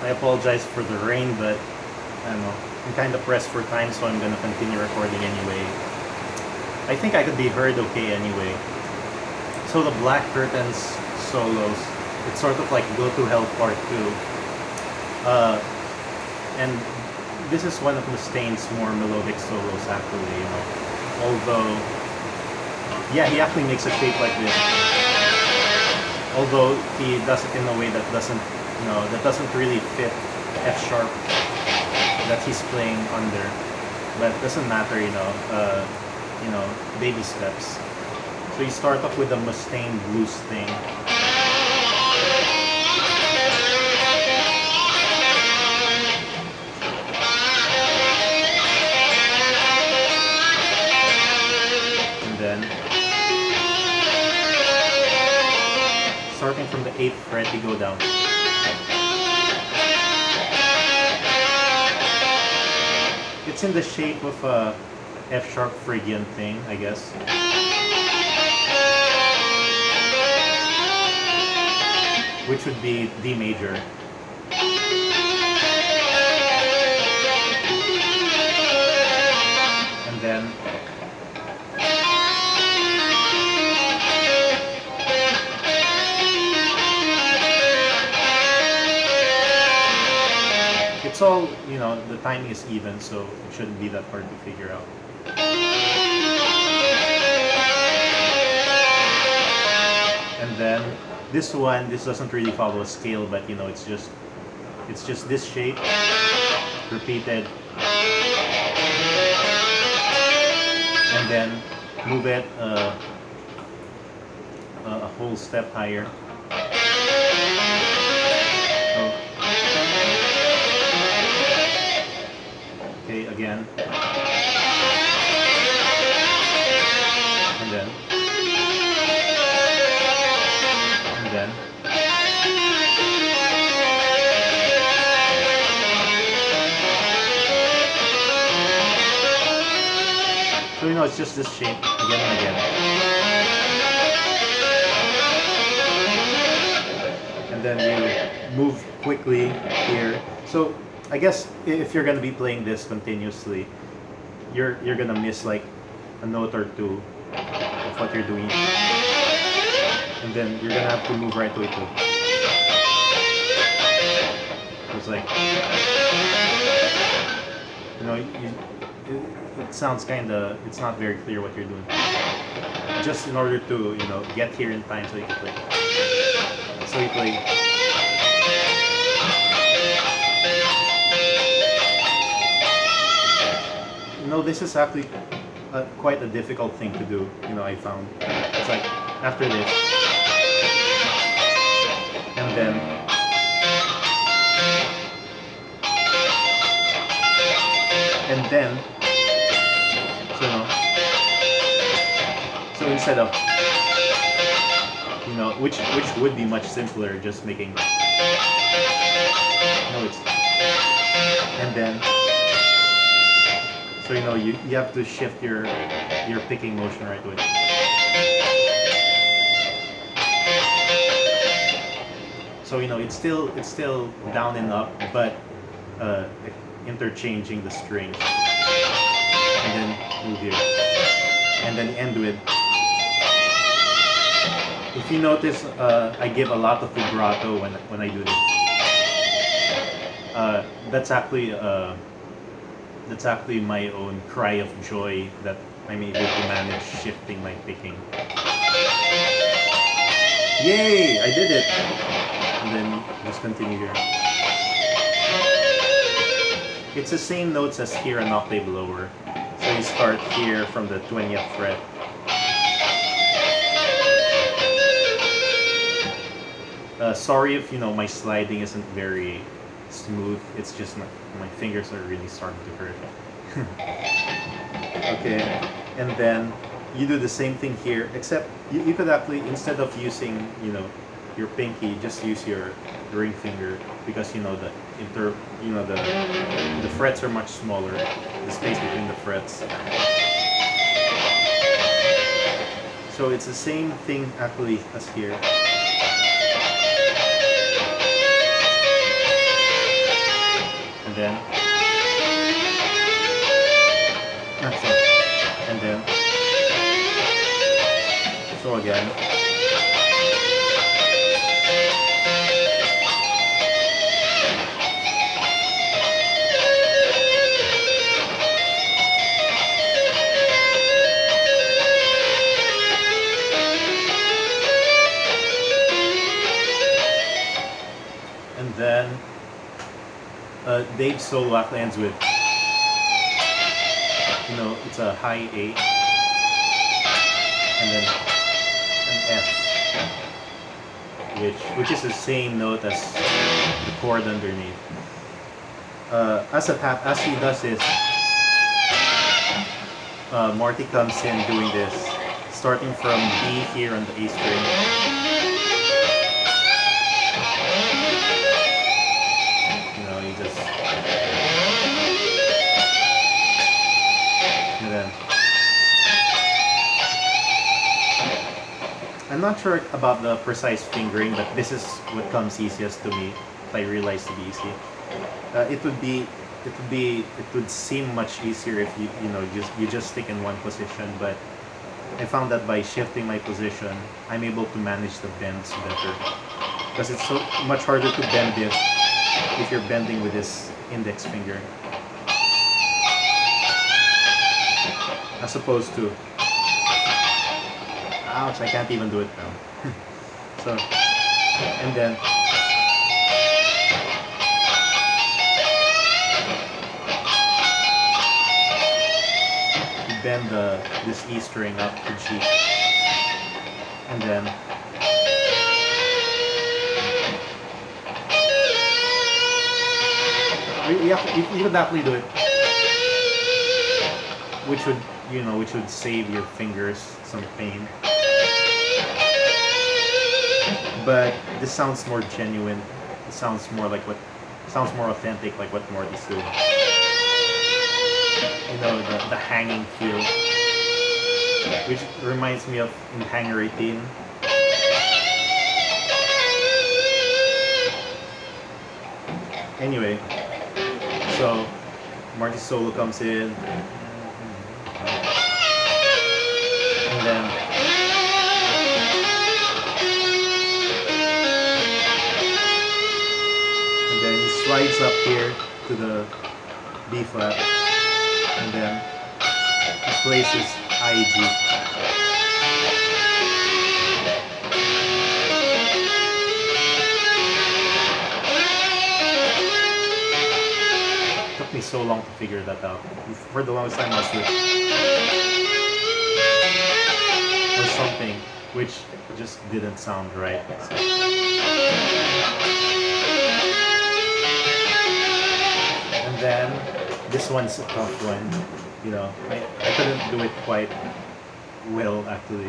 I apologize for the rain, but I don't know. I'm kind of pressed for time, so I'm gonna continue recording anyway. I think I could be heard okay anyway. So the Black Curtains solos, it's sort of like Go to Hell Part 2. And this is one of Mustaine's more melodic solos actually, you know. Although, yeah, he actually makes a shape like this. Although he does it in a way that doesn't, you know, that doesn't really fit F sharp that he's playing under. But it doesn't matter, you know, baby steps. So you start off with the Mustaine blues thing. And then, starting from the 8th fret, you go down. It's in the shape of a F sharp Phrygian thing, I guess. Which would be D major. And then it's all, you know, the timing is even, so it shouldn't be that hard to figure out. And then this one, this doesn't really follow a scale, but you know, it's just this shape repeated, and then move it a whole step higher. So, okay, again, and then. Then so you know, it's just this shape again and again, and then you move quickly here. So I guess if you're gonna be playing this continuously, you're gonna miss like a note or two of what you're doing. And then you're gonna have to move right to it too. It's like, you know, it sounds kinda, it's not very clear what you're doing. Just in order to, you know, get here in time so you can play. So you play. You know, this is actually quite a difficult thing to do, you know, I found. It's like, after this, and then so instead of, you know, which would be much simpler, just making notes, and then so you know, you have to shift your picking motion right away. So you know, it's still down and up, but interchanging the strings, and then move here, and then end with. If you notice, I give a lot of vibrato when I do this. That's actually my own cry of joy that I'm able to manage shifting my picking. Yay! I did it! And then just continue here. It's the same notes as here, an octave lower. So you start here from the 20th fret. Sorry if, you know, my sliding isn't very smooth. It's just my fingers are really starting to hurt. Okay, and then you do the same thing here, except you could actually, instead of using, you know, your pinky, just use your ring finger, because you know the frets are much smaller, the space between the frets. So it's the same thing actually as here. then Dave's solo act ends with, it's a high A, and then an F, which is the same note as the chord underneath. As he does this, Marty comes in doing this, starting from B here on the A string. He just, and then I'm not sure about the precise fingering, but this is what comes easiest to me. I realize to be easy. It would seem much easier if you just stick in one position, but I found that by shifting my position, I'm able to manage the bends better, because it's so much harder to bend it if you're bending with this index finger, as opposed to, ouch, I can't even do it now. So, and then bend this E string up to G, and then you could definitely do it, which would save your fingers some pain. But this sounds more genuine. It sounds more authentic, like what Morty's doing. The hanging feel, which reminds me of in Hangar 18. Anyway, so Marty's solo comes in, and then he slides up here to the B flat, and then he plays his IG. It took me so long to figure that out. For the longest time I was with or something, which just didn't sound right. So. And then this one's a tough one. I couldn't do it quite well, actually.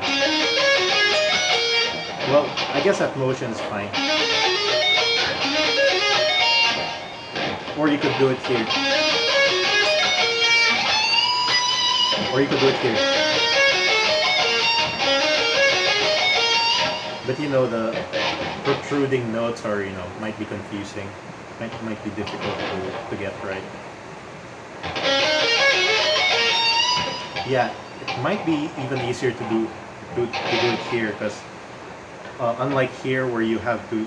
Well, I guess that motion is fine. Or you could do it here. Or you could do it here. But the protruding notes are, might be confusing. Might be difficult to get right. Yeah, it might be even easier to do it here, because unlike here where you have to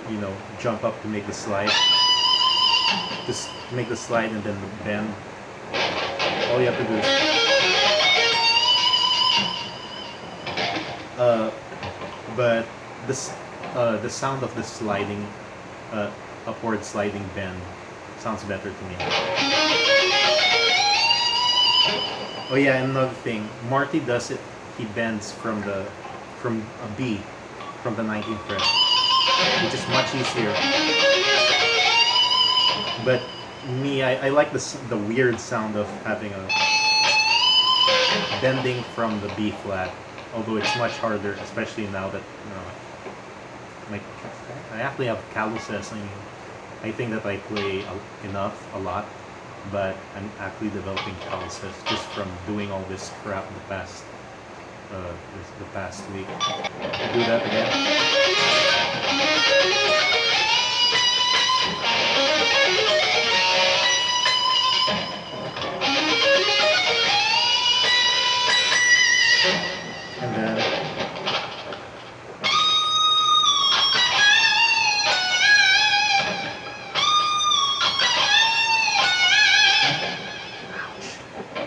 jump up to make the slide, and then bend, all you have to do is but this the sound of the sliding upward sliding bend sounds better to me. Oh yeah, and another thing, Marty does it. He bends from a B, from the 19th fret, which is much easier. But me, I like the weird sound of having a bending from the B flat. Although it's much harder, especially now that I actually have calluses. I think that I play a lot. But I'm actually developing calluses just from doing all this crap the past week. Do that again.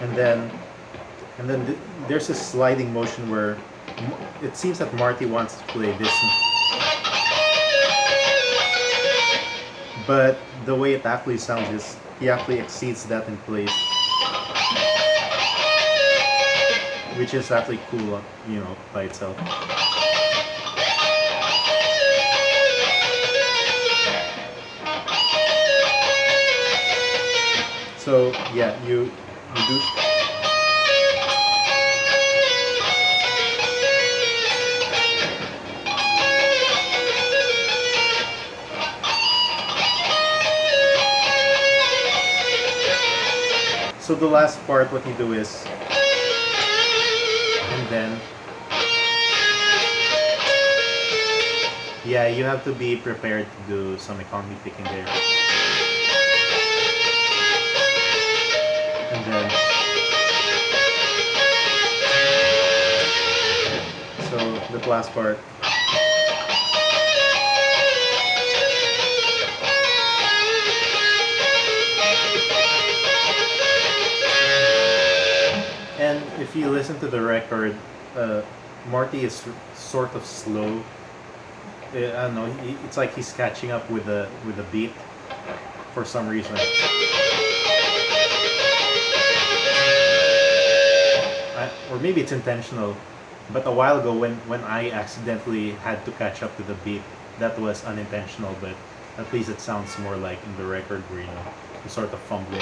And then and then there's a sliding motion where it seems that Marty wants to play But the way it actually sounds is he actually exceeds that in place, which is actually cool, by itself. So yeah, you do. So the last part, what you do is, and then yeah, you have to be prepared to do some economy picking there, and then so the last part. And if you listen to the record, Marty is sort of slow. I don't know. It's like he's catching up with the beat for some reason. Or maybe it's intentional. But a while ago, when I accidentally had to catch up to the beat, that was unintentional. But at least it sounds more like in the record where you're sort of fumbling.